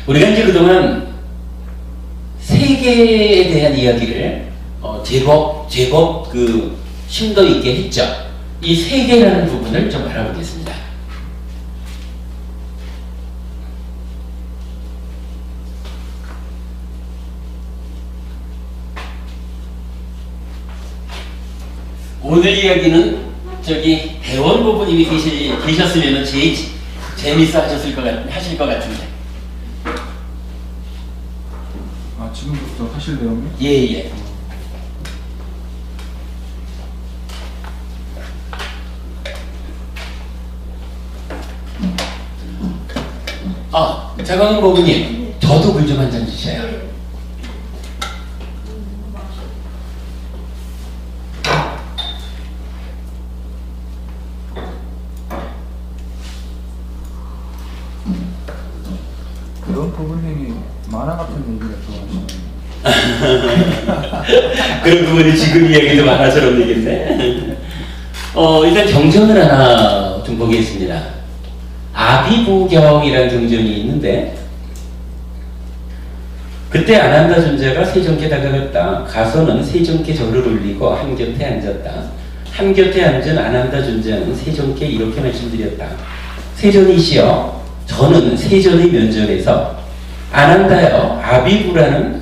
우리가 이제 그동안 세계에 대한 이야기를 제법 그 심도 있게 했죠. 이 세계라는 부분을 좀 알아보겠습니다. 오늘 이야기는 저기 대원 부부님이 계셨으면 제일 재밌어 하실 것 같은데. 아, 지금부터 하실래요? 예. 자광훈 부부님, 저도 물 좀 한 잔 주세요. 그런 부모님이 만화 같은 얘기를 좋아하시네요. 그런 부분이 지금 이야기도 만화처럼 되겠네. 일단 경전을 하나 좀 보겠습니다. 아비부경이라는 경전이 있는데, 그때 아난다 존자가 세존께 다가갔다. 가서는 세존께 절을 올리고 한곁에 앉았다. 한곁에 앉은 아난다 존자는 세존께 이렇게 말씀드렸다. 세존이시여, 저는 세존의 면전에서 아난다여 아비부라는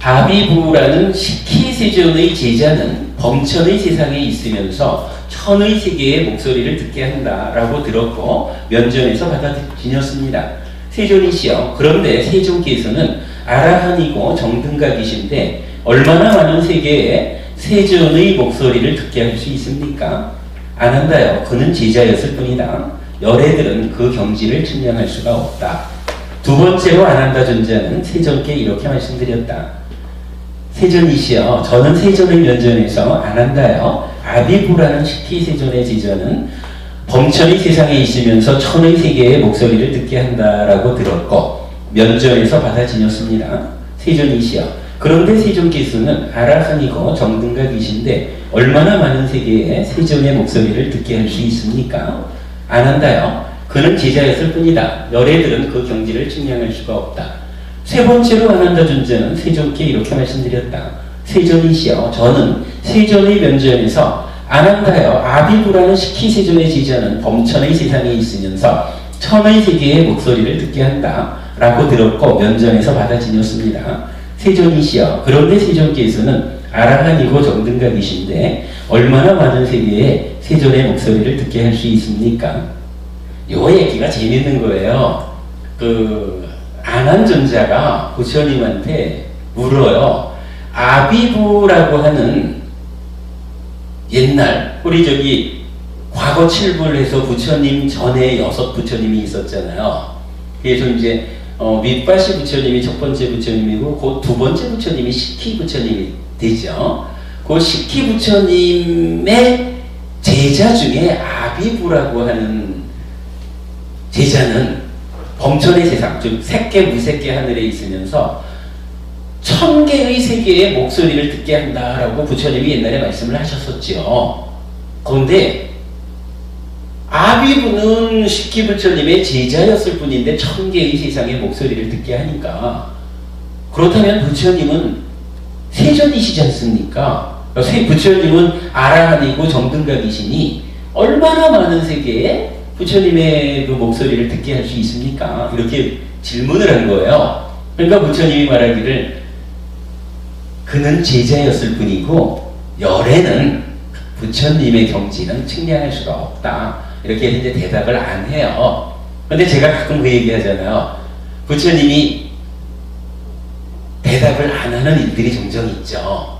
아비부라는 식희세존의 제자는 범천의 세상에 있으면서 천의 세계의 목소리를 듣게 한다라고 들었고 면전에서 받아들였습니다. 세존이시여, 그런데 세존께서는 아라한이고 정등각이신데 얼마나 많은 세계에 세존의 목소리를 듣게 할 수 있습니까? 아난다여, 그는 제자였을 뿐이다. 열애들은 그 경지를 측량할 수가 없다. 두 번째로 아난다 존자는 세존께 이렇게 말씀드렸다. 세존이시여, 저는 세존의 면전에서 아난다여 아비부라는 식희세존의 제자는 범천의 세상에 있으면서 천의 세계의 목소리를 듣게 한다라고 들었고 면전에서 받아 지녔습니다. 세존이시여, 그런데 세존께서는 아라한이고 정등각이신데 얼마나 많은 세계에 세존의 목소리를 듣게 할 수 있습니까? 아난다여, 그는 제자였을 뿐이다. 열애들은 그 경지를 측량할 수가 없다. 세 번째로 아난다 존자는 세존께 이렇게 말씀드렸다. 세존이시여, 저는 세존의 면전에서 아난다여 아비부라는 식희세존의 제자는 범천의 세상에 있으면서 천의 세계의 목소리를 듣게 한다 라고 들었고 면전에서 받아 지녔습니다. 세존이시여, 그런데 세존께서는 아라한이고 정등각이신데 얼마나 많은 세계에 세존의 목소리를 듣게 할 수 있습니까? 요 얘기가 재밌는 거예요. 아난 존자가 부처님한테 물어요. 아비부라고 하는 옛날 우리 저기 과거 7부에서 부처님 전에 6 부처님이 있었잖아요. 그래서 이제 밑바시 부처님이 첫 번째 부처님이고 그 두 번째 부처님이 식희 부처님이 되죠. 그 식희 부처님의 제자 중에 아비부라고 하는 제자는 범천의 세상, 즉 색계 무색계 하늘에 있으면서 1000개의 세계의 목소리를 듣게 한다라고 부처님이 옛날에 말씀을 하셨었죠. 그런데 아비부는 식희 부처님의 제자였을 뿐인데 1000개의 세상의 목소리를 듣게 하니까, 그렇다면 부처님은 세존이시지 않습니까? 부처님은 아라한이고 정등각이시니 얼마나 많은 세계에 부처님의 그 목소리를 듣게 할 수 있습니까? 이렇게 질문을 한 거예요. 그러니까 부처님이 말하기를 그는 제자였을 뿐이고 열애는 부처님의 경지는 측량할 수가 없다. 이렇게 이제 대답을 안 해요. 근데 제가 가끔 그 얘기 하잖아요. 부처님이 대답을 안 하는 일들이 종종 있죠.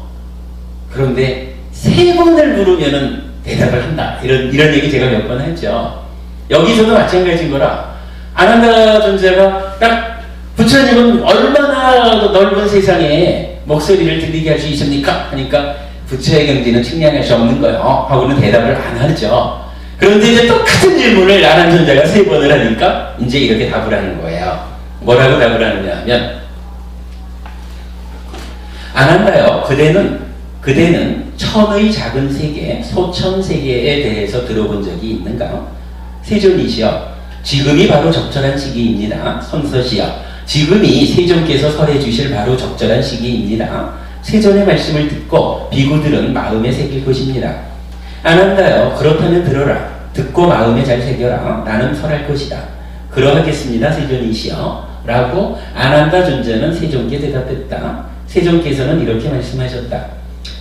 그런데 3번을 물으면은 대답을 한다. 이런 얘기 제가 몇 번 했죠. 여기서도 마찬가지인 거라. 아난다 존자가 딱 부처님은 얼마나 넓은 세상에 목소리를 들리게 할 수 있습니까? 하니까 부처의 경지는 측량할 수 없는 거예요. 하고는 대답을 안 하죠. 그런데 이제 똑같은 질문을 아난 존자가 3번을 하니까 이제 이렇게 답을 하는 거예요. 뭐라고 답을 하느냐 하면, 아난다요, 그대는 천의 작은 세계, 소천세계에 대해서 들어본 적이 있는가? 세존이시여, 지금이 바로 적절한 시기입니다. 선서시여, 지금이 세존께서 설해 주실 바로 적절한 시기입니다. 세존의 말씀을 듣고 비구들은 마음에 새길 것입니다. 아난다여, 그렇다면 들어라. 듣고 마음에 잘 새겨라. 나는 설할 것이다. 그러하겠습니다. 세존이시여 라고 아난다 존자는 세존께 대답했다. 세존께서는 이렇게 말씀하셨다.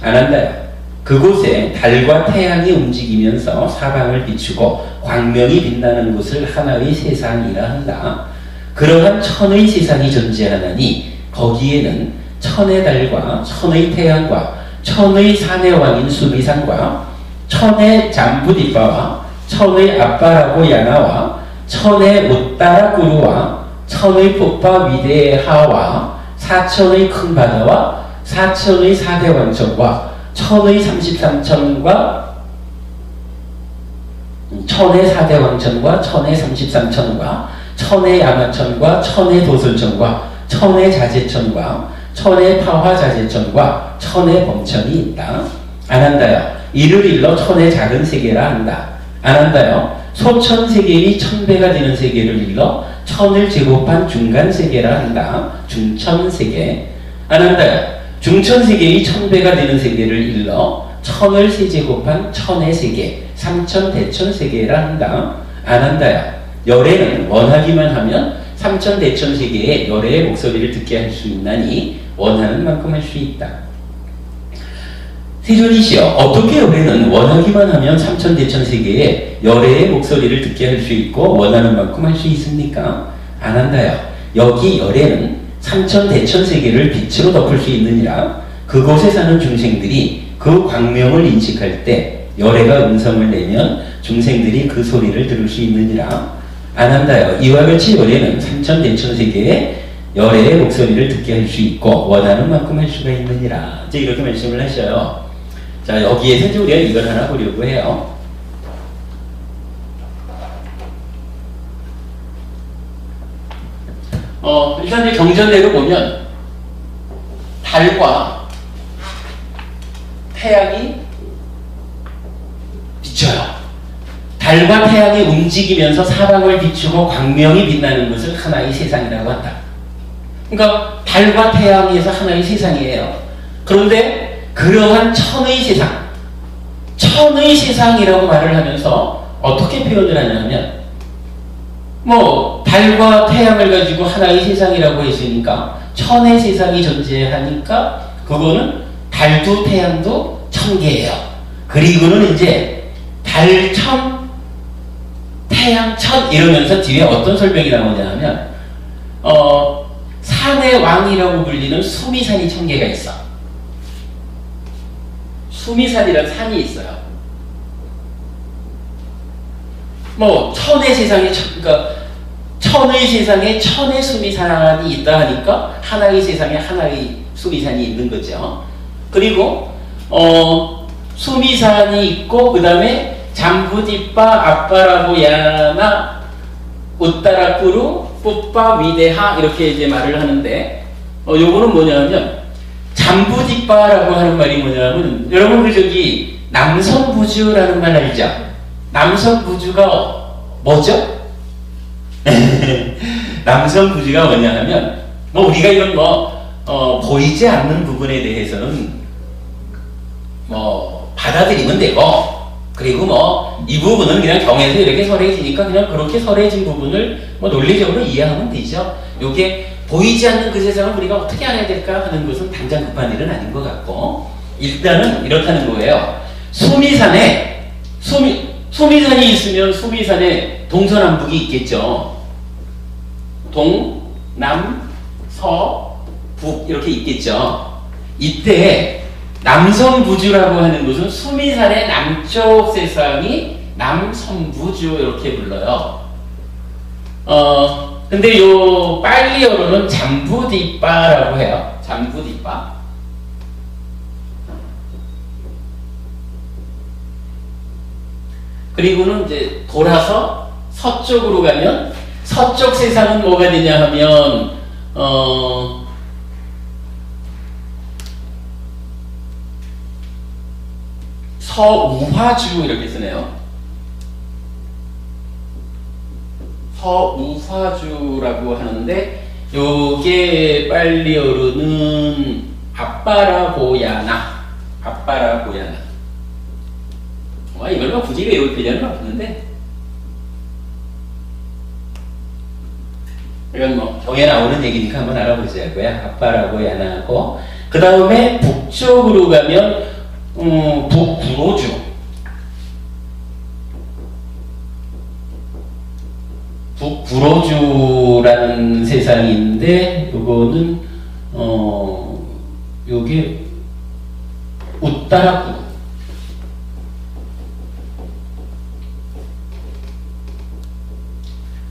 아난다여, 그곳에 달과 태양이 움직이면서 사방을 비추고 광명이 빛나는 곳을 하나의 세상이라 한다. 그러한 천의 세상이 존재하나니 거기에는 천의 달과 천의 태양과 천의 산의 왕인 수미산과 천의 잠부디바와 천의 아빠라고 야나와 천의 웃다라구루와 천의 풋바 위대하와 사천의 큰 바다와 사천의 사대왕천과 천의 33천과 천의 사대왕천과 천의 33천과 천의 야마천과 천의 도솔천과 천의 자제천과 천의 파화자제천과 천의 범천이 있다. 아난다여, 이를 일러 천의 작은 세계라 한다. 아난다여, 소천세계의 천배가 되는 세계를 일러 천을 제곱한 중간세계라 한다. 중천세계. 아난다여, 중천세계의 천배가 되는 세계를 일러 천을 세제곱한 천의 세계, 삼천대천세계라 한다. 아난다여, 열애는 원하기만 하면 삼천대천세계의 열애의 목소리를 듣게 할 수 있나니 원하는 만큼 할 수 있다. 세존이시여, 어떻게 열애는 원하기만 하면 삼천대천세계의 열애의 목소리를 듣게 할 수 있고 원하는 만큼 할 수 있습니까? 아난다여, 여기 열애는 삼천대천세계를 빛으로 덮을 수 있느니라. 그곳에 사는 중생들이 그 광명을 인식할 때 열애가 음성을 내면 중생들이 그 소리를 들을 수 있느니라. 아난다여, 이와 같이 열애는 삼천대천세계의 열애의 목소리를 듣게 할 수 있고 원하는 만큼 할 수가 있느니라. 이제 이렇게 말씀을 하셔요. 자, 여기에서 이제 우리가 이걸 하나 보려고 해요. 일단 이제 경전대로 보면 달과 태양이 비쳐요. 달과 태양이 움직이면서 사방을 비추고 광명이 빛나는 것을 하나의 세상이라고 한다. 그러니까 달과 태양에서 하나의 세상이에요. 그런데 그러한 천의 세상, 천의 세상이라고 말을 하면서 어떻게 표현을 하냐면, 달과 태양을 가지고 하나의 세상이라고 했으니까 천의 세상이 존재하니까 그거는 달도 태양도 천개예요. 그리고는 이제 달천, 태양천 이러면서 뒤에 어떤 설명이 나오냐 하면 산의 왕이라고 불리는 수미산이 천개가 있어. 수미산이라는 산이 있어요. 천의 세상에 그러니까 천의 세상에 천의 수미산이 있다 하니까 하나의 세상에 하나의 수미산이 있는 거죠. 그리고 수미산이 있고 그 다음에 잠부디빠 아빠라고 야나 웃다라꾸루 풋바 위대하 이렇게 이제 말을 하는데 요거는 뭐냐면 잠부디빠라고 하는 말이 뭐냐면 여러분 그 저기 남성부주라는 말 알죠? 남성부주가 뭐죠? 남성부주가 뭐냐 하면 우리가 이런 보이지 않는 부분에 대해서는 받아들이면 되고 그리고 이 부분은 그냥 경에서 이렇게 설해지니까 그냥 그렇게 설해진 부분을 논리적으로 이해하면 되죠. 요게 보이지 않는 그 세상을 우리가 어떻게 알아야 될까 하는 것은 당장 급한 일은 아닌 것 같고 일단은 이렇다는 거예요. 수미산에 수미산이 있으면 수미산에 동서남북이 있겠죠. 동, 남, 서, 북 이렇게 있겠죠. 이때 남성부주라고 하는 것은 수미산의 남쪽 세상이 남성부주 이렇게 불러요. 근데 요 빨리어로는 잠부디빠라고 해요. 잠부디빠. 그리고는 이제 돌아서 서쪽으로 가면 서쪽 세상은 뭐가 되냐 하면 서우화주 이렇게 쓰네요. 서우화주라고 하는데 요게 빨리어로는 아빠라고야나. 이걸 뭐 굳이 외울 필요는 없는데 이건 뭐 경에 나오는 얘기니까 한번 알아보자고요. 아빠라고야나고 그 다음에 북쪽으로 가면 북구로주. 북구로주라는 세상이 있는데 요거는 요게 우따라구.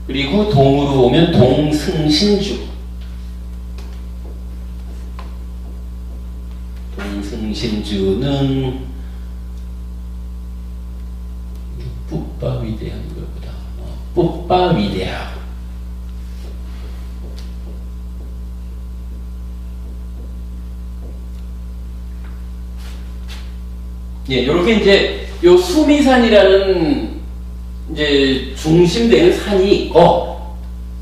그리고 동으로 오면 동승신주. 동승신주는 뿌빠위대한 것보다 뿌빠위대하. 예, 요렇게 이제 요 수미산이라는 이제 중심되는 산이 있고,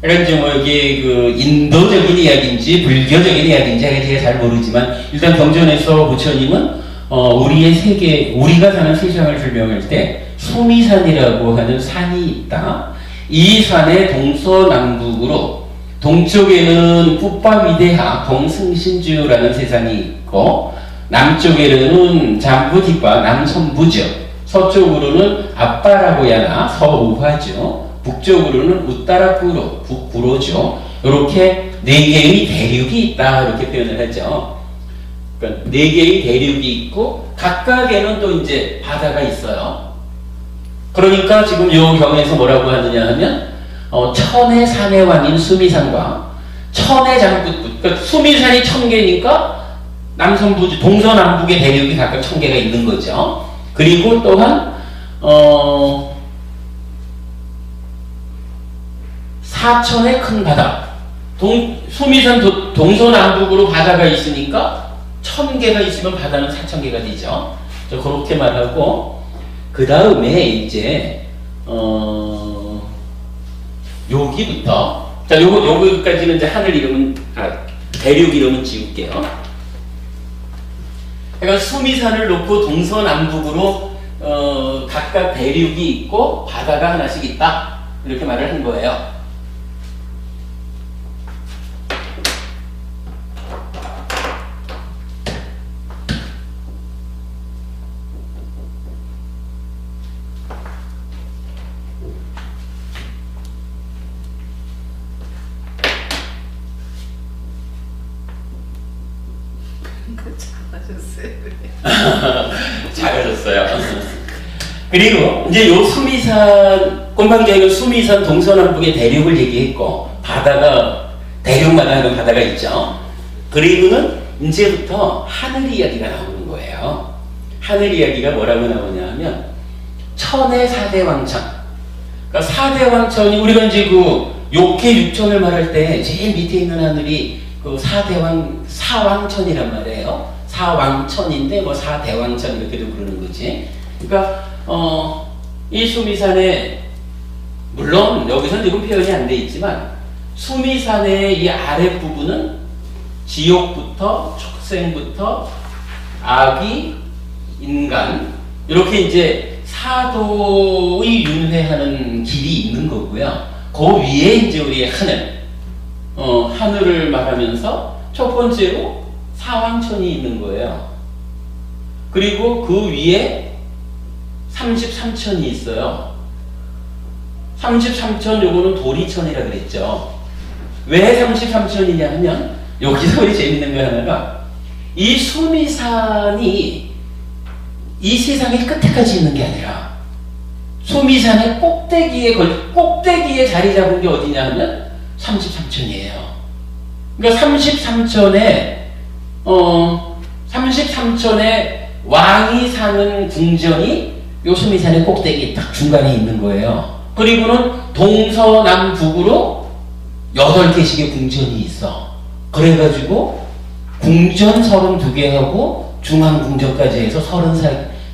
그러니까 이제 뭐 이게 그 인도적인 이야기인지 불교적인 이야기인지 제가 잘 모르지만 일단 경전에서 부처님은 우리의 세계, 우리가 사는 세상을 설명할 때 수미산이라고 하는 산이 있다. 이 산의 동서남북으로 동쪽에는 뿌빠위대하 동승신주라는 세상이 있고 남쪽에는 잠부디빠 남선부죠. 서쪽으로는 아빠라고야나 서우화주, 북쪽으로는 우따라꾸로 북구로죠. 이렇게 네 개의 대륙이 있다 이렇게 표현을 하죠. 그러니까 네 개의 대륙이 있고 각각에는 또 이제 바다가 있어요. 그러니까 지금 이 경에서 뭐라고 하느냐 하면 천의 산의 왕인 수미산과 천의 장부꾼, 그러니까 수미산이 1000개니까 남선부주, 동서남북의 대륙이 각각 1000개가 있는 거죠. 그리고 또한 사천의 큰 바다, 수미산 동서남북으로 바다가 있으니까 1000개가 있으면 바다는 4000개가 되죠. 그렇게 말하고 그 다음에 이제 여기부터 자 요거까지는 이제 하늘 이름은 대륙 이름은 지울게요. 그러니까 수미산을 놓고 동서남북으로 각각 대륙이 있고 바다가 하나씩 있다 이렇게 말을 한 거예요. 작아졌어요. 그리고 이제 요 수미산, 꼴방경은 수미산 동서남북의 대륙을 얘기했고 바다가 대륙마다 하는 바다가 있죠. 그리고는 이제부터 하늘 이야기가 나오는 거예요. 하늘 이야기가 뭐라고 나오냐 하면 천의 사대왕천. 그러니까 사대왕천이 우리가 이제 그 욕해 육천을 말할 때 제일 밑에 있는 하늘이 그 사왕천이란 말이에요. 사왕천인데 뭐 사대왕천 이렇게도 부르는 거지. 그러니까 이 수미산에 물론 여기서는 지금 표현이 안 돼 있지만 수미산의 이 아랫부분은 지옥부터 축생부터 아기, 인간 이렇게 이제 사도의 윤회하는 길이 있는 거고요. 그 위에 이제 우리의 하늘을 말하면서 첫 번째로 사왕천이 있는 거예요. 그리고 그 위에 33천이 있어요. 33천 요거는 도리천이라 그랬죠. 왜 33천이냐 하면 여기서 우리 재밌는 거 하나가 이 수미산이 이 세상의 끝에까지 있는 게 아니라 수미산의 꼭대기에 자리 잡은 게 어디냐 하면 33천이에요. 그러니까 33천에 왕이 사는 궁전이 요 수미산의 꼭대기 딱 중간에 있는 거예요. 그리고는 동서남북으로 8개씩의 궁전이 있어. 그래가지고 궁전 32개 하고 중앙궁전까지 해서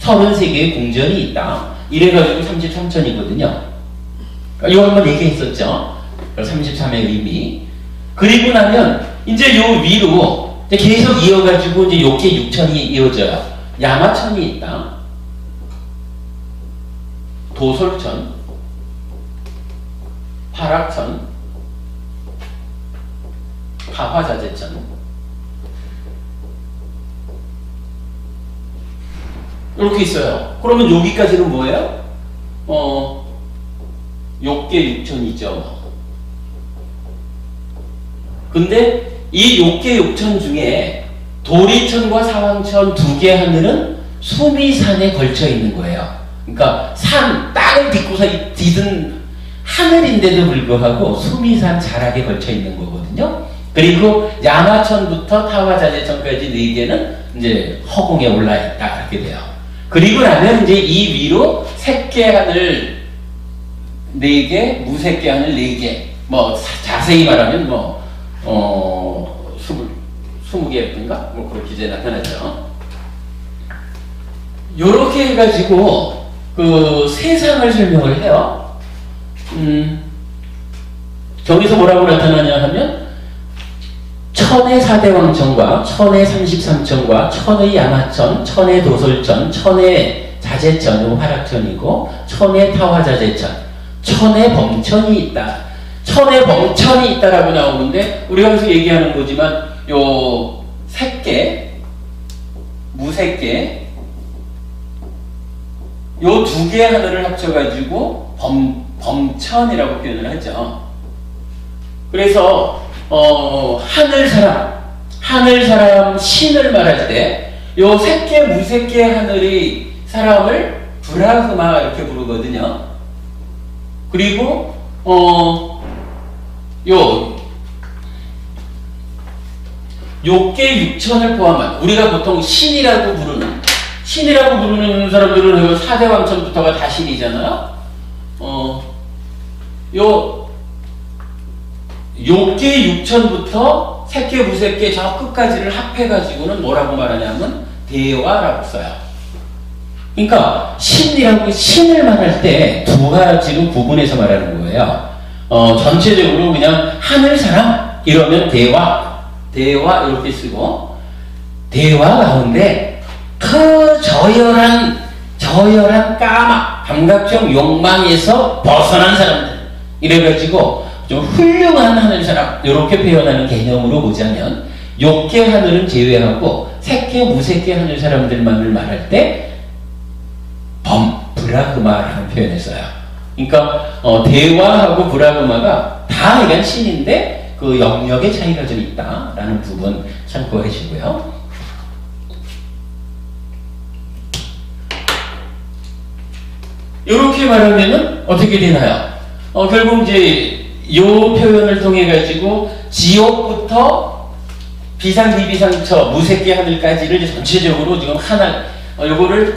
33개의 궁전이 있다. 이래가지고 33천이거든요. 이거 한번 얘기했었죠. 33의 의미. 그리고 나면 이제 요 위로 계속 이어가지고 이제 요게 6천이 이어져요. 야마천이 있다. 도솔천, 파락천, 가화자재천. 이렇게 있어요. 그러면 여기까지는 뭐예요? 욕계 6천이죠. 근데 이 욕계 6천 중에 도리천과 사왕천 두 개 하늘은 수미산에 걸쳐 있는 거예요. 그러니까 땅을 딛고서 딛은 하늘인데도 불구하고 수미산 자락에 걸쳐 있는 거거든요. 그리고 야마천부터 타화자재천까지 네 개는 이제 허공에 올라 있다 이렇게 돼요. 그리고 나면 이제 이 위로 색계 하늘 4개, 무색계 하늘 4개. 뭐 자세히 말하면 20개였던가? 뭐 그렇게 이제 나타났죠. 요렇게 해가지고 그 세상을 설명을 해요. 저기서 뭐라고 나타나냐 하면 천의 4대 왕천과 천의 33천과 천의 야마천, 천의 도솔천, 천의 자재천, 화락천이고 천의 타화자재천, 천의 범천이 있다. 천의 범천이 있다라고 나오는데 우리가 여기서 얘기하는 거지만 요 색계, 무색계 요 두 개의 하늘을 합쳐가지고 범천이라고 표현을 하죠. 그래서 하늘 사람 신을 말할 때 요 색계 무색계 하늘이 사람을 브라흐마 이렇게 부르거든요. 그리고 욕계 6천을 포함한 우리가 보통 신이라고 부르는 사람들은 4대 왕천부터가 다 신이잖아요. 욕계 6천부터 색계 무색계 저 끝까지를 합해가지고는 뭐라고 말하냐면 대화라고 써요. 그러니까 신을 말할 때 두 가지로 구분해서 말하는 거예요. 전체적으로 그냥 하늘 사람 이러면 대화 이렇게 쓰고 대화 가운데 그 저열한 감각적 욕망에서 벗어난 사람들 이래가지고 좀 훌륭한 하늘 사람 이렇게 표현하는 개념으로 보자면 욕계 하늘은 제외하고 색계 무색계 하늘 사람들만을 말할 때 브라흐마라는 표현을 써요. 그러니까 대화하고 브라흐마가 다 이건 신인데 그 영역의 차이가 좀 있다라는 부분 참고해 주시고요. 이렇게 말하면은 어떻게 되나요? 결국 이제 이 표현을 통해 가지고 지옥부터 비상, 비비상처, 무색계 하늘까지를 전체적으로 지금 요거를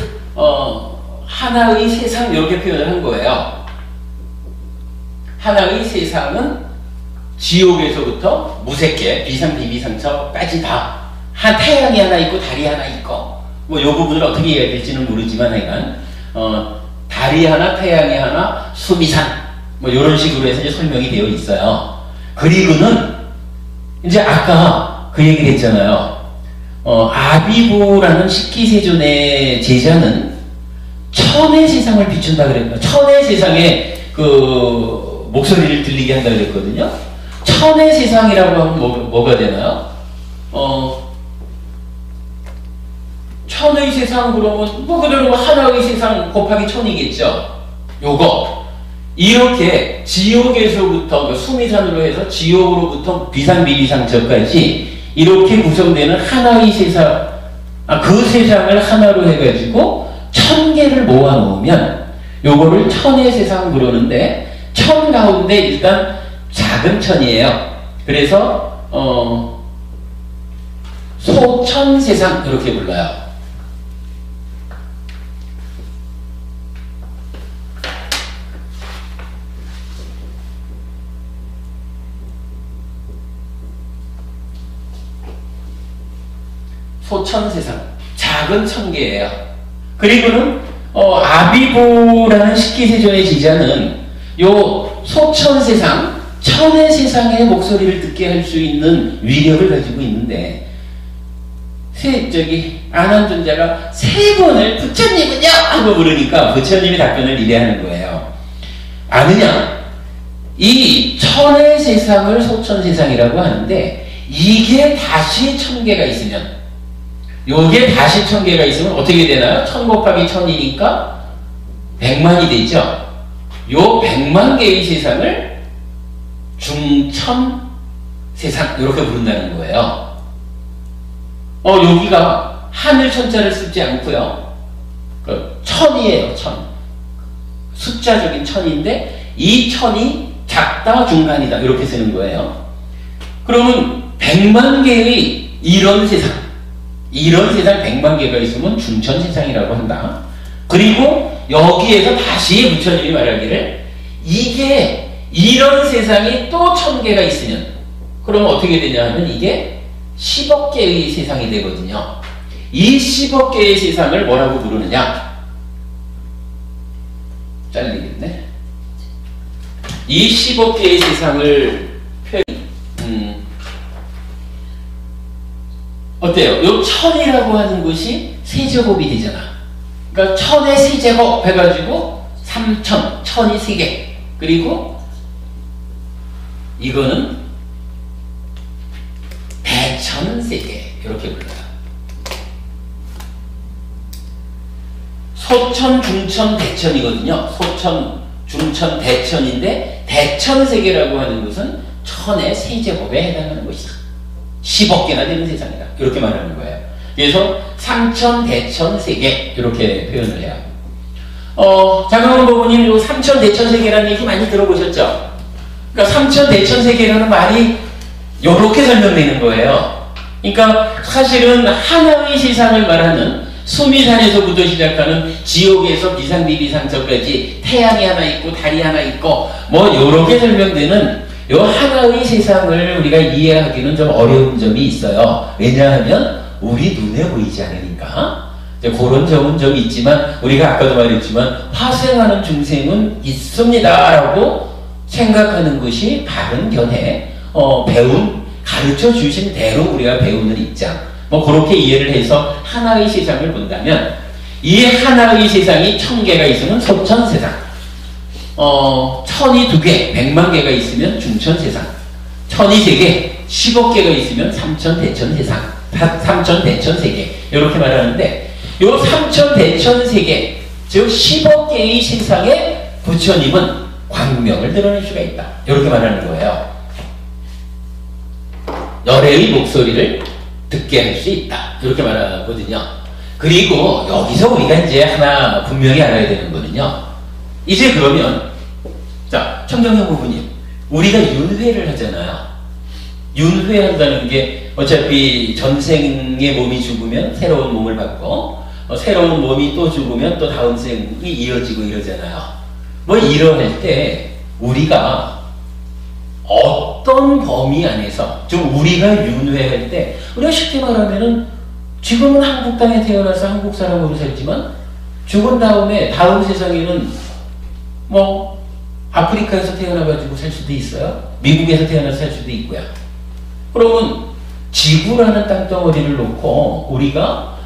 하나의 세상 이렇게 표현을 한 거예요. 하나의 세상은 지옥에서부터 무색계, 비상, 비비상처까지 다 태양이 하나 있고 달이 하나 있고 뭐 요 부분을 어떻게 이해해야 될지는 모르지만 하여간 달이 하나, 태양이 하나, 수미산 뭐 이런 식으로 해서 이제 설명이 되어 있어요. 그리고는 이제 아까 그 얘기를 했잖아요. 아비부라는 식기세존의 제자는 천의 세상을 비춘다 그랬거든요. 천의 세상에 그 목소리를 들리게 한다 그랬거든요. 천의 세상이라고 하면 뭐가 되나요? 천의 세상 그러면 뭐 그대로 하나의 세상 곱하기 천이겠죠. 요거 이렇게 지옥에서부터 수미산으로 해서 지옥으로부터 비상비비상처까지 이렇게 구성되는 하나의 세상, 그 세상을 하나로 해가지고 1000개를 모아놓으면 요거를 천의 세상 그러는데 천 가운데 일단 작은 천이에요. 그래서 소천 세상 이렇게 불러요. 소천 세상, 작은 천개예요. 그리고는 아비보라는 식기세존의 지자는 요 소천세상, 천의 세상의 목소리를 듣게 할 수 있는 위력을 가지고 있는데 안한존자가 세 번을 부처님은요? 하고 물으니까 부처님이 답변을 이래 하는 거예요. 아느냐? 이 천의 세상을 소천세상이라고 하는데 이게 다시 1000개가 있으면 요게 다시 1000개가 있으면 어떻게 되나요? 1000 곱하기 1000이니까 100만이 되죠. 요 100만 개의 세상을 중천 세상 이렇게 부른다는 거예요. 여기가 하늘 천자를 쓰지 않고요. 천이에요. 천. 숫자적인 천인데 이 천이 작다 중간이다 이렇게 쓰는 거예요. 그러면 100만 개의 이런 세상 100만 개가 있으면 중천 세상이라고 한다. 그리고 여기에서 다시 부처님이 말하기를 이게 이런 세상이 또 1000개가 있으면 그러면 어떻게 되냐 하면 이게 10억 개의 세상이 되거든요. 이 10억 개의 세상을 뭐라고 부르느냐? 잘리겠네. 이 10억 개의 세상을 어때요? 요 천이라고 하는 것이 세제곱이 되잖아. 그러니까 천의 세제곱 해가지고 3000, 천이 3개. 그리고 이거는 대천 세계 이렇게 불러요. 소천, 중천, 대천이거든요. 소천, 중천, 대천인데 대천 세계라고 하는 것은 천의 세제곱에 해당하는 것이다. 10억 개나 되는 세상이다. 이렇게 말하는 거예요. 그래서 삼천, 대천 세계 이렇게 표현을 해요. 장강원 법원님 요 삼천, 대천 세계라는 얘기 많이 들어보셨죠? 그러니까 삼천, 대천 세계라는 말이 요렇게 설명되는 거예요. 그러니까 사실은 하나의 세상을 말하는 수미산에서부터 시작하는 지옥에서 비상비비상처까지 태양이 하나 있고 달이 하나 있고 뭐 요렇게 설명되는 요 하나의 세상을 우리가 이해하기는 좀 어려운 점이 있어요. 왜냐하면 우리 눈에 보이지 않으니까. 이제 그런 점은 좀 있지만 우리가 아까도 말했지만 화생하는 중생은 있습니다 라고 생각하는 것이 바른 견해 가르쳐 주신 대로 우리가 배우는 입장 뭐 그렇게 이해를 해서 하나의 세상을 본다면 이 하나의 세상이 1000개가 있으면 소천세상 천이 2개, 100만 개가 있으면 중천세상 천이 3개, 10억 개가 있으면 삼천대천세상 3천대천세계 이렇게 말하는데 요 삼천대천세계 즉 10억 개의 세상에 부처님은 광명을 드러낼 수가 있다 이렇게 말하는 거예요. 열애의 목소리를 듣게 할 수 있다 이렇게 말하거든요. 그리고 여기서 우리가 이제 하나 분명히 알아야 되는 거는요. 이제 그러면 자 청정형 부부님 우리가 윤회를 하잖아요. 윤회한다는 게 어차피 전생의 몸이 죽으면 새로운 몸을 받고 새로운 몸이 또 죽으면 또 다음 생이 이어지고 이러잖아요. 뭐 이러할 때 우리가 어떤 범위 안에서 좀 우리가 윤회할 때 우리가 쉽게 말하면은 지금은 한국 땅에 태어나서 한국 사람으로 살지만 죽은 다음에 다음 세상에는 뭐 아프리카에서 태어나가지고 살 수도 있어요. 미국에서 태어나서 살 수도 있고요. 그러면 지구라는 땅덩어리를 놓고 우리가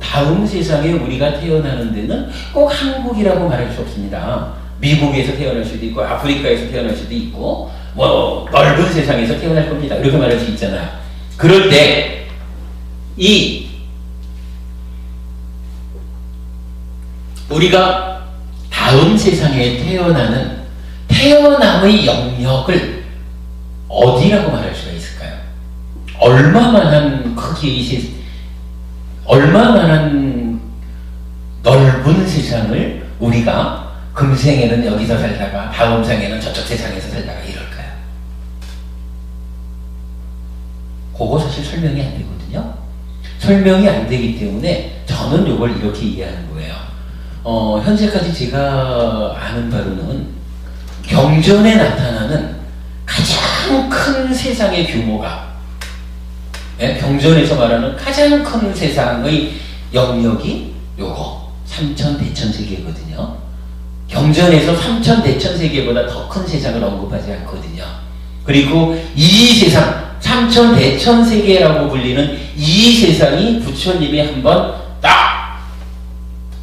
다음 세상에 우리가 태어나는 데는 꼭 한국이라고 말할 수 없습니다. 미국에서 태어날 수도 있고 아프리카에서 태어날 수도 있고 뭐 넓은 세상에서 태어날 겁니다. 이렇게 말할 수 있잖아요. 그럴 때 이 우리가 다음 세상에 태어남의 영역을 어디라고 말할 수가 있을까요? 얼마만한 크기의 얼마만한 넓은 세상을 우리가 금생에는 여기서 살다가 다음 생에는 저쪽 세상에서 살다가 이럴까요? 그거 사실 설명이 안 되거든요. 설명이 안 되기 때문에 저는 이걸 이렇게 이해하는 거예요. 현재까지 제가 아는 바로는 경전에 나타나는 가장 큰 세상의 규모가 경전에서 말하는 가장 큰 세상의 영역이 요거 삼천대천세계거든요. 경전에서 삼천대천세계보다 더 큰 세상을 언급하지 않거든요. 그리고 이 세상 삼천대천세계라고 불리는 이 세상이 부처님이 한번 딱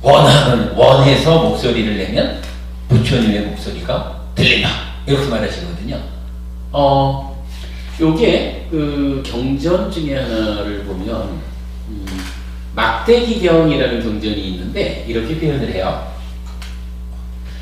원해서 목소리를 내면 부처님의 목소리가 들린다 이렇게 말하시거든요. 요게 그 경전 중에 하나를 보면 막대기경이라는 경전이 있는데 이렇게 표현을 해요.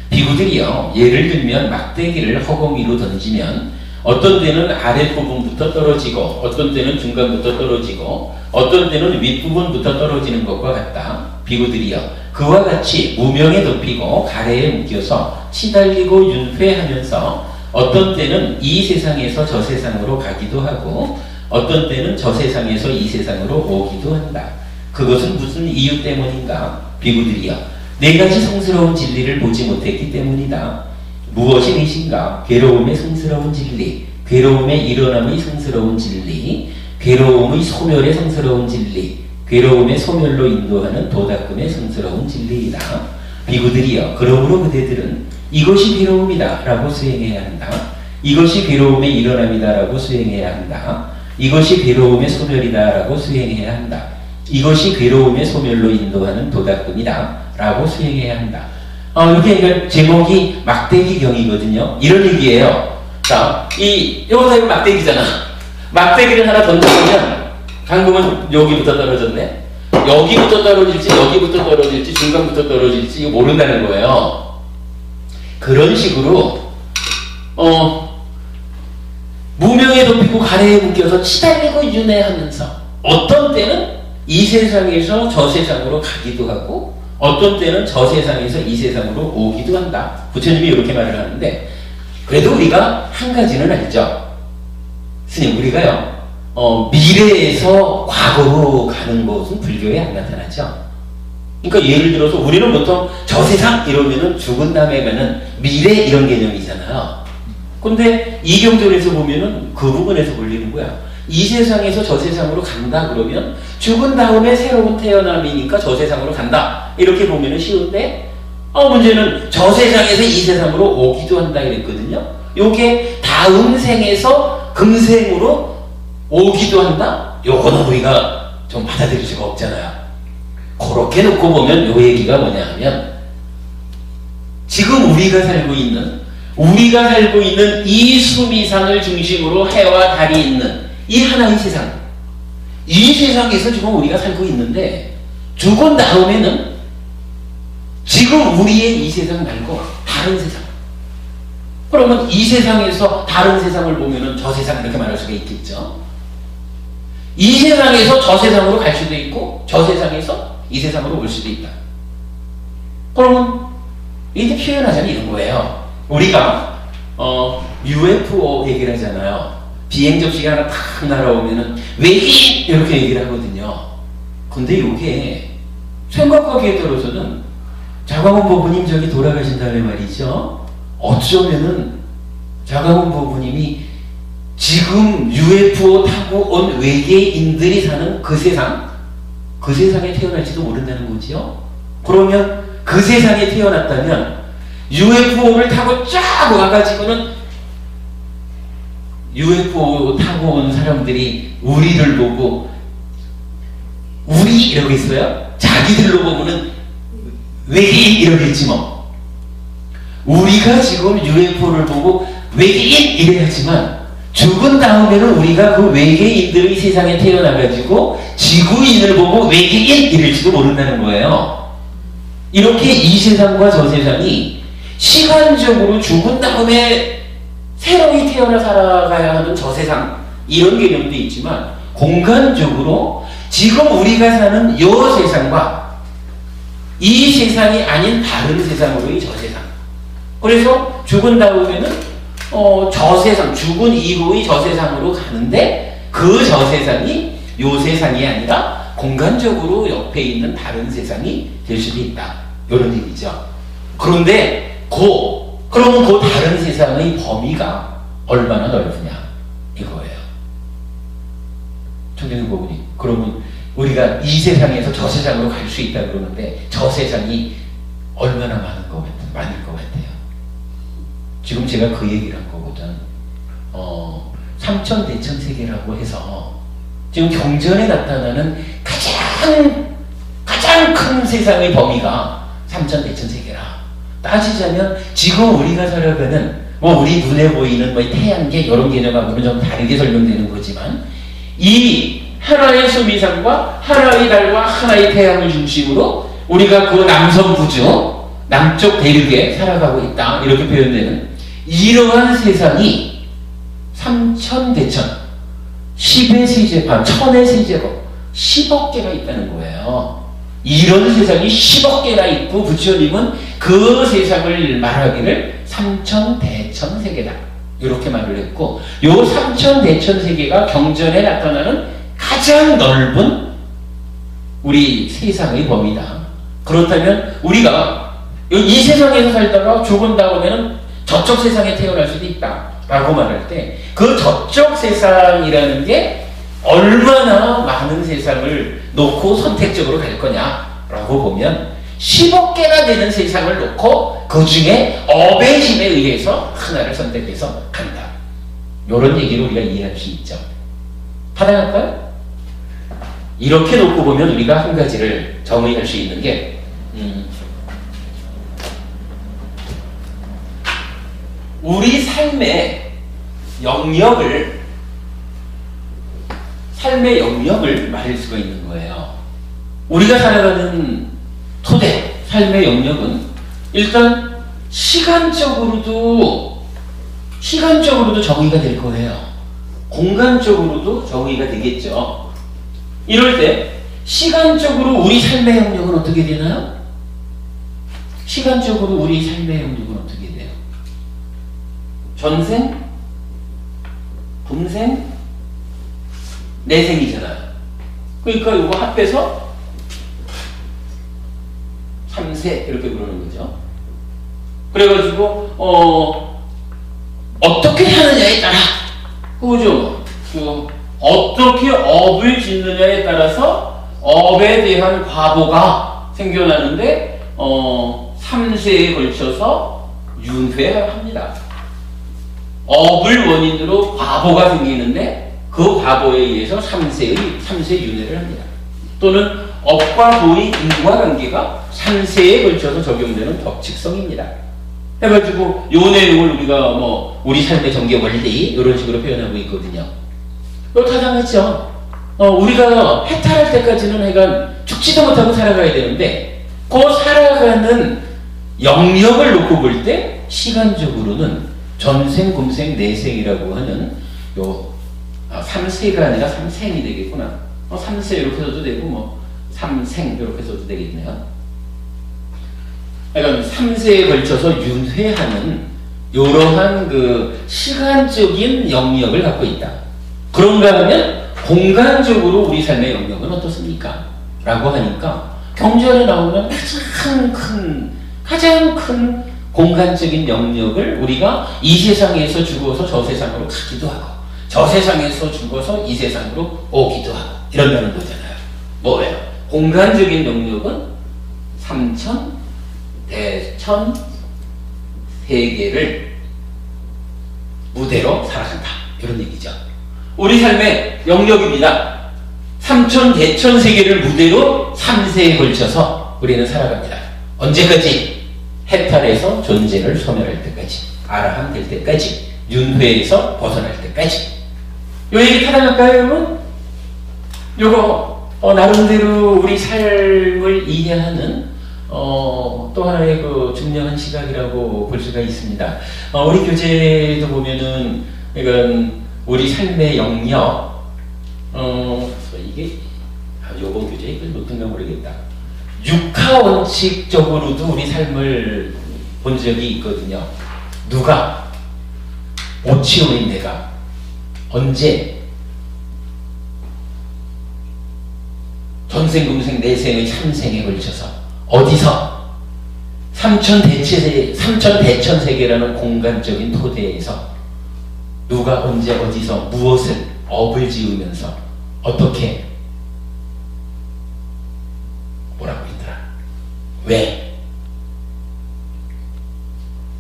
비구들이요, 예를 들면 막대기를 허공위로 던지면 어떤 때는 아랫부분부터 떨어지고 어떤 때는 중간부터 떨어지고 어떤 때는 윗부분부터 떨어지는 것과 같다. 비구들이요, 그와 같이 무명에 덮이고 가래에 묶여서 치달리고 윤회하면서 어떤 때는 이 세상에서 저 세상으로 가기도 하고 어떤 때는 저 세상에서 이 세상으로 오기도 한다. 그것은 무슨 이유 때문인가? 비구들이여, 네 가지 성스러운 진리를 보지 못했기 때문이다. 무엇이 넷인가? 괴로움의 성스러운 진리, 괴로움의 일어남의 성스러운 진리, 괴로움의 소멸의 성스러운 진리, 괴로움의 소멸로 인도하는 도닦음의 성스러운 진리이다. 비구들이여, 그러므로 그대들은 이것이 괴로움이다 라고 수행해야 한다. 이것이 괴로움의 일어남이다 라고 수행해야 한다. 이것이 괴로움의 소멸이다 라고 수행해야 한다. 이것이 괴로움의 소멸로 인도하는 도닦음이다 라고 수행해야 한다. 이게 제목이 막대기경이거든요. 이런 얘기예요. 자, 이거 다 막대기잖아. 막대기를 하나 던져보면 방금은 여기부터 떨어졌네. 여기부터 떨어질지 여기부터 떨어질지 중간부터 떨어질지 이거 모른다는 거예요. 그런 식으로 무명에 덮이고 가래에 묶여서 치달리고 윤회하면서 어떤 때는 이 세상에서 저 세상으로 가기도 하고 어떤 때는 저 세상에서 이 세상으로 오기도 한다. 부처님이 이렇게 말을 하는데, 그래도 우리가 한 가지는 알죠. 스님, 우리가요 미래에서 과거로 가는 것은 불교에 안 나타나죠. 그러니까 예를 들어서 우리는 보통 저 세상 이러면은 죽은 다음에 가는 미래 이런 개념이잖아요. 근데 이 경전에서 보면은 그 부분에서 걸리는 거야. 이 세상에서 저 세상으로 간다 그러면 죽은 다음에 새로운 태어남이니까 저 세상으로 간다 이렇게 보면은 쉬운데, 문제는 저 세상에서 이 세상으로 오기도 한다 이랬거든요. 요게 다음 생에서 금생으로 오기도 한다? 요거는 우리가 좀 받아들일 수가 없잖아요. 그렇게 놓고 보면 요 얘기가 뭐냐 하면, 지금 우리가 살고 있는 이 수미상을 중심으로 해와 달이 있는 이 하나의 세상, 이 세상에서 지금 우리가 살고 있는데, 죽은 다음에는 지금 우리의 이 세상 말고 다른 세상, 그러면 이 세상에서 다른 세상을 보면은 저 세상 이렇게 말할 수가 있겠죠. 이 세상에서 저 세상으로 갈 수도 있고 저 세상에서 이 세상으로 올 수도 있다. 그러면 이게 표현하자면 이런 거예요. 우리가 UFO 얘기를 하잖아요. 비행 접시가 하나 탁 날아오면은 외계인 이렇게 얘기를 하거든요. 근데 이게 생각하기에 따라서는 자광원 보부님 저기 돌아가신 다음에 말이죠. 어쩌면은 자광원 보부님이 지금 UFO 타고 온 외계인들이 사는 그 세상에 태어날지도 모른다는 거지요. 그러면 그 세상에 태어났다면 UFO를 타고 쫙 와가지고는 UFO 타고 온 사람들이 우리를 보고 우리 이러고 있어요. 자기들로 보면은 외계인 이러겠지 뭐. 우리가 지금 UFO를 보고 외계인 이래야지만 죽은 다음에는 우리가 그 외계인들의 세상에 태어나가지고 지구인을 보고 외계인 이럴지도 모른다는 거예요. 이렇게 이 세상과 저 세상이 시간적으로 죽은 다음에 새로이 태어나 살아가야 하는 저 세상 이런 개념도 있지만, 공간적으로 지금 우리가 사는 이 세상과 이 세상이 아닌 다른 세상으로의 저 세상, 그래서 죽은 다음에는 저 세상, 죽은 이후의 저 세상으로 가는데 그 저 세상이 요 세상이 아니라 공간적으로 옆에 있는 다른 세상이 될 수도 있다. 이런 얘기죠. 그런데 그러면 그 다른 세상의 범위가 얼마나 넓으냐 이거예요. 청정인 부분이. 그러면 우리가 이 세상에서 저 세상으로 갈 수 있다 그러는데 저 세상이 얼마나 많을 것 같아요. 지금 제가 그 얘기를 한 거거든. 삼천대천세계라고 해서 지금 경전에 나타나는 가장 큰 세상의 범위가 삼천대천세계라. 따지자면 지금 우리가 살아가는 우리 눈에 보이는 태양계 이런 개념하고는 좀 다르게 설명되는 거지만 이 하나의 수미상과 하나의 달과 하나의 태양을 중심으로 우리가 그 남성부주 남쪽 대륙에 살아가고 있다 이렇게 표현되는 이러한 세상이 삼천대천 10의 세제곱 1000의 세제곱 10억 개가 있다는 거예요. 이런 세상이 10억 개나 있고 부처님은 그 세상을 말하기를 삼천대천세계다 이렇게 말을 했고, 요 삼천대천세계가 경전에 나타나는 가장 넓은 우리 세상의 범위다. 그렇다면 우리가 이 세상에서 살다가 죽은 다음에는 저쪽 세상에 태어날 수도 있다 라고 말할 때 그 저쪽 세상이라는 게 얼마나 많은 세상을 놓고 선택적으로 갈 거냐라고 보면 10억 개나 되는 세상을 놓고 그 중에 업의 힘에 의해서 하나를 선택해서 간다. 이런 얘기를 우리가 이해할 수 있죠. 타당할까요? 이렇게 놓고 보면 우리가 한 가지를 정의할 수 있는 게 우리 삶의 영역을 말할 수가 있는 거예요. 우리가 살아가는 토대, 삶의 영역은 일단 시간적으로도 정의가 될 거예요. 공간적으로도 정의가 되겠죠. 이럴 때 시간적으로 우리 삶의 영역은 어떻게 되나요? 시간적으로 우리 삶의 영역은 어떻게 돼요? 전생, 금생, 내생이잖아요. 그러니까 이거 합해서 3세 이렇게 부르는 거죠. 그래가지고 어떻게 하느냐에 따라 그거죠. 어떻게 업을 짓느냐에 따라서 업에 대한 과보가 생겨나는데 3세에 걸쳐서 윤회합니다. 업을 원인으로 과보가 생기는데 그 과보에 의해서 3세 윤회를 합니다. 또는 업과 보의 인과관계가 3세에 걸쳐서 적용되는 법칙성입니다. 해가지고 요 내용을 우리가 우리 삶의 전개 원리 이런 식으로 표현하고 있거든요. 이거 타당하죠. 우리가 해탈할 때까지는 하여간 죽지도 못하고 살아가야 되는데 그 살아가는 영역을 놓고 볼 때 시간적으로는 전생, 금생, 내생이라고 하는 요 3세가 아니라 3생이 되겠구나. 3세 이렇게 써도 되고 3생 이렇게 써도 되겠네요. 그러니까 3세에 걸쳐서 윤회하는 이러한 그 시간적인 영역을 갖고 있다. 그런가 하면 공간적으로 우리 삶의 영역은 어떻습니까? 라고 하니까 경전에 나오는 가장 큰 공간적인 영역을 우리가 이 세상에서 죽어서 저 세상으로 가기도 하고 저 세상에서 죽어서 이 세상으로 오기도 하고 이런다는 거잖아요. 뭐예요? 공간적인 영역은 삼천, 대천, 세계를 무대로 살아간다. 이런 얘기죠. 우리 삶의 영역입니다. 삼천, 대천, 세계를 무대로 3세에 걸쳐서 우리는 살아갑니다. 언제까지? 해탈에서 존재를 소멸할 때까지, 아라함 될 때까지, 윤회에서 벗어날 때까지. 요 얘기 타당할까요, 여러분? 요거 나름대로 우리 삶을 이해하는 또 하나의 그 중요한 시각이라고 볼 수가 있습니다. 우리 교재도 보면은 이건 우리 삶의 영역, 이게 요번 교재 이걸 어떤가 모르겠다. 육하 원칙적으로도 우리 삶을 본 적이 있거든요. 누가? 오치오인 내가 언제? 전생, 금생, 내생의 3생에 걸쳐서 어디서? 삼천대천세계라는 공간적인 토대에서 누가 언제 어디서 무엇을 업을 지으면서 어떻게 왜?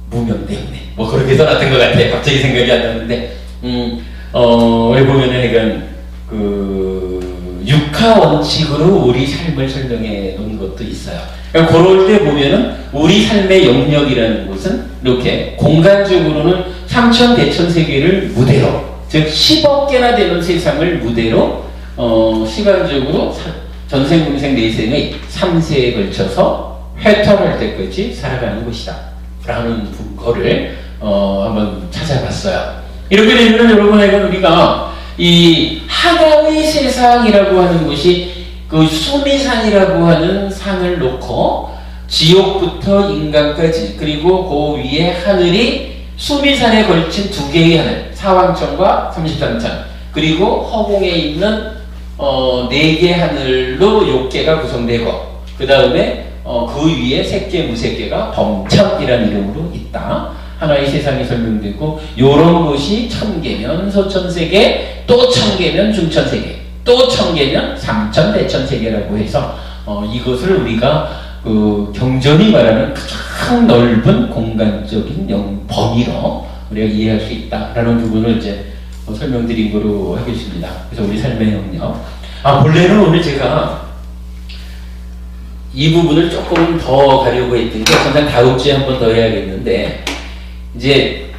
무명 때문에. 뭐 그렇게 써놨던 것 같아. 갑자기 생각이 안 나는데, 여기 보면은 그러니까 그 육하 원칙으로 우리 삶을 설명해 놓은 것도 있어요. 그러니까 그럴 때 보면은 우리 삶의 영역이라는 것은 이렇게 공간적으로는 삼천 대천 세계를 무대로, 즉 10억 개나 되는 세상을 무대로 시간적으로 전생금생 내생의 3세에 걸쳐서 회턴할 때까지 살아가는 것이다 라는 거를 한번 찾아봤어요. 이렇게 되면 여러분에게 우리가 이 하나의 세상이라고 하는 것이 그 수미산이라고 하는 산을 놓고 지옥부터 인간까지, 그리고 그 위에 하늘이 수미산에 걸친 두 개의 하늘, 사왕천과 33천, 그리고 허공에 있는 네 개의 하늘로 욕계가 구성되고, 그 다음에 그 위에 색계 무색계가 범천이라는 이름으로 있다. 하나의 세상이 설명되고, 요런 것이 천계면 소천세계, 또 천계면 중천세계, 또 천계면 삼천 대천세계라고 해서 이것을 우리가 그 경전이 말하는 가장 넓은 공간적인 범위로 우리가 이해할 수 있다라는 부분을 이제 설명드린 거로 하겠습니다. 그래서 우리 삶의 영역. 본래는 오늘 제가 이 부분을 조금 더 가려고 했던 게, 전장 다음 주에 한 번 더 해야겠는데, 이제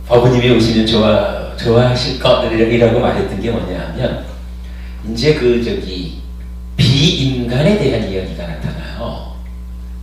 바보님이 오시면 좋아하실 것이라고 말했던 게 뭐냐면, 이제 비인간에 대한 이야기가 나타나요.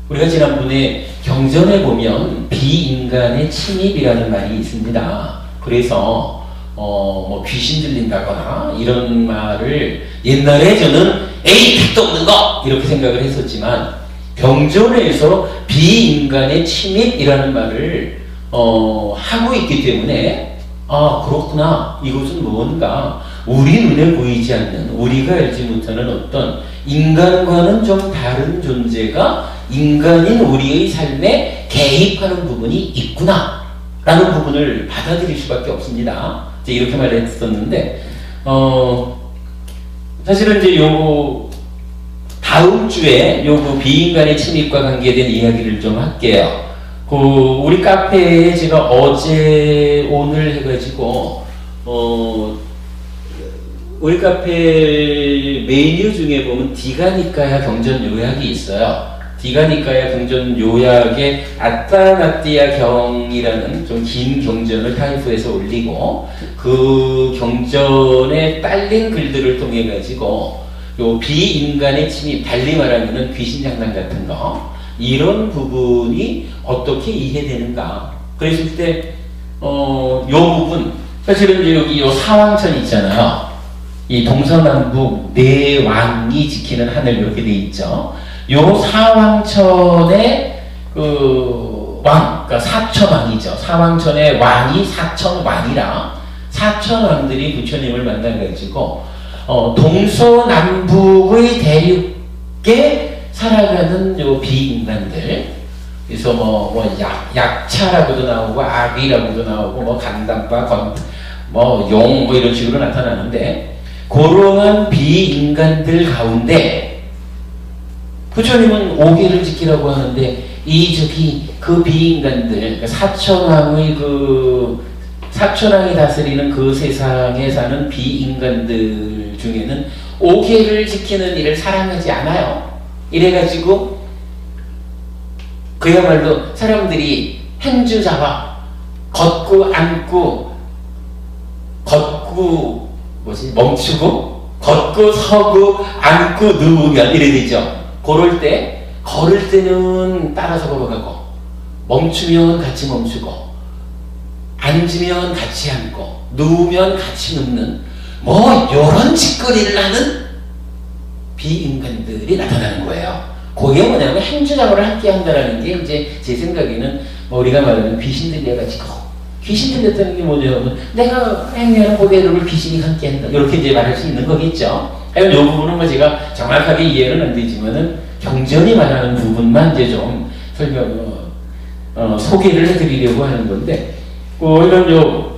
우리가 지난번에 경전에 보면 비인간의 침입이라는 말이 있습니다. 그래서 뭐 귀신 들린다거나 이런 말을 옛날에 저는 에이 택도 없는 거 이렇게 생각을 했었지만, 경전에서 비인간의 침입이라는 말을 하고 있기 때문에 그렇구나, 이것은 뭔가 우리 눈에 보이지 않는, 우리가 알지 못하는 어떤 인간과는 좀 다른 존재가 인간인 우리의 삶에 개입하는 부분이 있구나 라는 부분을 받아들일 수밖에 없습니다. 이제 이렇게 말했었는데, 사실은 이제 요 다음 주에 요 비인간의 침입과 관계된 이야기를 좀 할게요. 우리 카페에 제가 어제 오늘 해가지고 우리 카페 메뉴 중에 보면 디가니까야 경전 요약이 있어요. 디가니까야 경전 요약에 아따나띠아 경이라는 좀 긴 경전을 타이프해서 올리고, 그 경전에 딸린 글들을 통해 가지고 요 비인간의 침입, 달리 말하면은 귀신 장난 같은 거, 이런 부분이 어떻게 이해되는가. 그랬을 때 요 부분, 사실은 여기 요 사왕천 있잖아요. 이 동서남북 네 왕이 지키는 하늘 이렇게 돼 있죠. 요 사왕천의 그러니까 사천왕이죠. 사왕천의 왕이 사천왕이라, 사천왕들이 부처님을 만나가지고 동서남북의 대륙에 살아가는 요 비인간들, 그래서 약차라고도 나오고 아비라고도 나오고 뭐 간담바, 용 이런 식으로 나타나는데, 그러한 비인간들 가운데 부처님은 오계를 지키라고 하는데, 그 비인간들, 그러니까 사천왕이 다스리는 그 세상에 사는 비인간들 중에는 오계를 지키는 일을 사랑하지 않아요. 이래가지고 그야말로 사람들이 행주 잡아 걷고 앉고 멈추고 걷고 서고 앉고 누우면 이래 되죠. 그럴 때, 걸을 때는 따라서 걸어가고, 멈추면 같이 멈추고, 앉으면 같이 앉고, 누우면 같이 눕는 요런 짓거리를 하는 비인간들이 나타나는 거예요. 그게 뭐냐면 행주작업을 함께 한다는 게, 이제 제 생각에는 우리가 말하는 귀신 들려가지고, 귀신 들렸다는 게 뭐냐면 내가 행위하는 고개를 귀신이 함께 한다, 이렇게 이제 말할 수 있는 거겠죠. 이 부분은 제가 정확하게 이해는 안 되지만은 경전이 말하는 부분만 이제 좀 소개를 해드리려고 하는 건데, 이런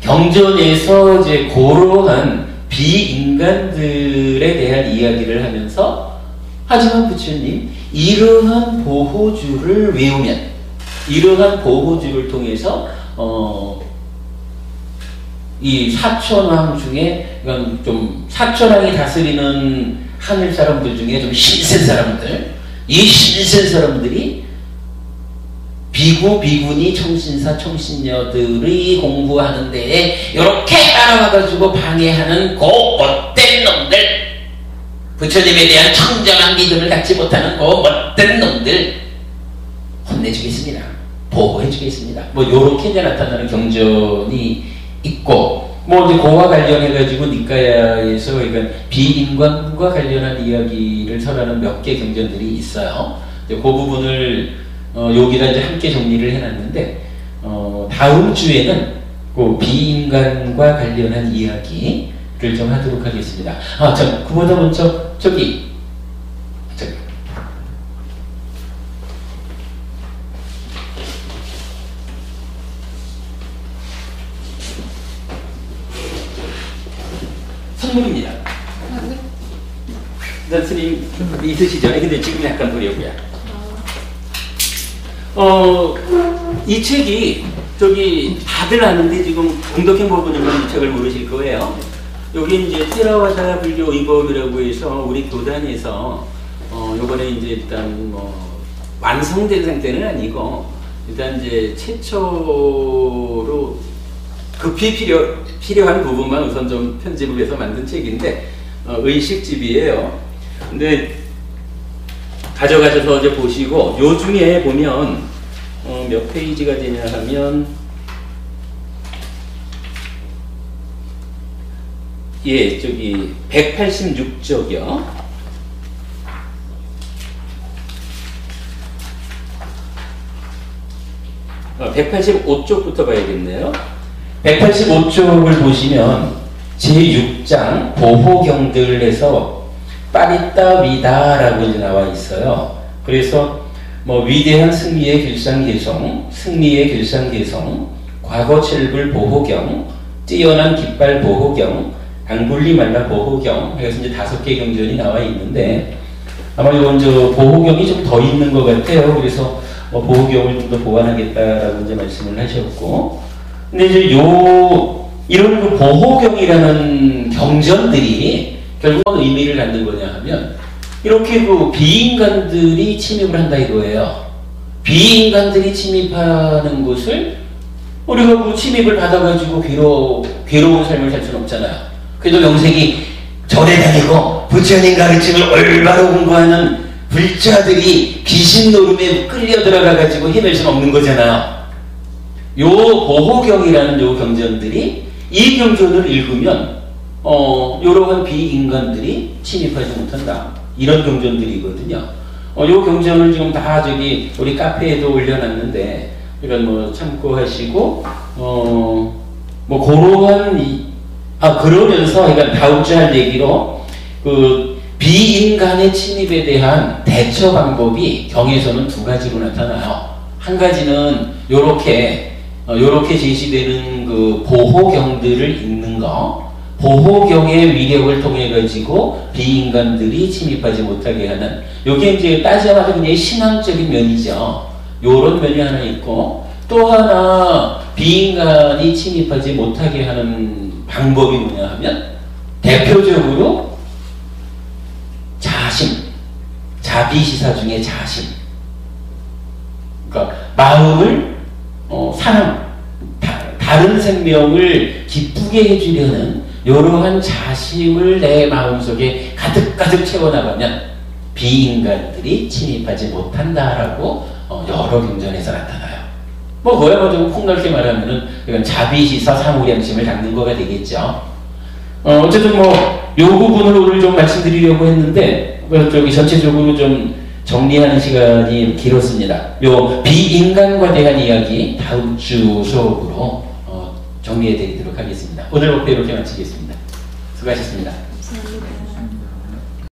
경전에서 이제 그러한 비인간들에 대한 이야기를 하면서 하지만 부처님, 이러한 보호주를 외우면, 이러한 보호주를 통해서 이 사천왕 중에, 이건 좀 사천왕이 다스리는 하늘 사람들 중에 좀 신센 사람들, 이 신센 사람들이 비구, 비구니, 청신사, 청신녀들이 공부하는 데에 이렇게 따라와가지고 방해하는 그 못된 놈들, 부처님에 대한 청정한 믿음을 갖지 못하는 그 못된 놈들 혼내주겠습니다. 보호해주겠습니다. 뭐 요렇게 이제 나타나는 경전이 있고, 뭐 이제 그와 관련해가지고 니까야에서 그러니까 비인간과 관련한 이야기를 설하는 몇 개 경전들이 있어요. 이제 그 부분을 여기다 이제 함께 정리를 해놨는데, 다음 주에는 그 비인간과 관련한 이야기를 좀 하도록 하겠습니다. 그보다 먼저 저기 선물입니다. 선생님 있으시죠? 근데 지금 약간 어려고요. 이 책이 저기 다들 아는데 지금 공덕행 법원님은 이 책을 모르실 거예요. 여기 이제 테라와다 불교 의법이라고 해서 우리 교단에서 요번에 이제 일단 뭐 완성된 상태는 아니고 일단 이제 최초로 급히 필요한 부분만 우선 좀 편집을 해서 만든 책인데 의식집이에요. 근데 가져가셔서 이제 보시고, 요 중에 보면 몇 페이지가 되냐 하면, 예, 저기 186쪽이요. 185쪽부터 봐야겠네요. 185쪽을 보시면 제6장 보호경들에서 빠리따 위다라고 이제 나와 있어요. 그래서 뭐 위대한 승리의 길상개성, 승리의 길상개성, 과거철불 보호경, 뛰어난 깃발 보호경, angullimala 보호경, 그래서 이제 5개 경전이 나와 있는데, 아마 이건 저 보호경이 좀 더 있는 것 같아요. 그래서 보호경을 좀 더 보완하겠다라고 이제 말씀을 하셨고, 근데 이제 이런 그 보호경이라는 경전들이 결국은 의미를 갖는 거냐 하면, 이렇게 그 비인간들이 침입을 한다 이거예요. 비인간들이 침입하는 곳을 우리가 그 침입을 받아가지고 괴로운 삶을 살 수는 없잖아요. 그래도 명색이 절에 다니고 부처님 가르침을 올바로 공부하는 불자들이 귀신 노름에 끌려 들어가가지고 헤맬 수는 없는 거잖아요. 요 보호경이라는 요 경전들이, 이 경전을 읽으면 요러한 비인간들이 침입하지 못한다, 이런 경전들이거든요. 요 경전을 지금 다 저기 우리 카페에도 올려놨는데, 이런 뭐 참고하시고, 뭐 그러한 그러면서 그러니까 다음 주 할 얘기로 그 비인간의 침입에 대한 대처 방법이 경에서는 2가지로 나타나요. 한 가지는 요렇게 제시되는 그 보호경들을 읽는 거, 보호경의 위력을 통해 가지고 비인간들이 침입하지 못하게 하는, 요게 이제 따지자마자 그냥 신앙적인 면이죠. 요런 면이 하나 있고, 또 하나 비인간이 침입하지 못하게 하는 방법이 뭐냐 하면, 대표적으로 자비시사 중에 자심. 그러니까 마음을 다른 생명을 기쁘게 해주려는 이러한 자심을 내 마음속에 가득가득 채워나가면 비인간들이 침입하지 못한다라고 여러 경전에서 나타나요. 뭐 그야말로 좀 폭넓게 말하면은 이건 자비시사 사무량심을 닦는 거가 되겠죠. 어쨌든 뭐 요 부분을 오늘 좀 말씀드리려고 했는데, 저기 전체적으로 좀 정리하는 시간이 길었습니다. 요 비인간과 대한 이야기 다음 주 수업으로 정리해 드리도록 하겠습니다. 오늘 목표 이렇게 마치겠습니다. 수고하셨습니다.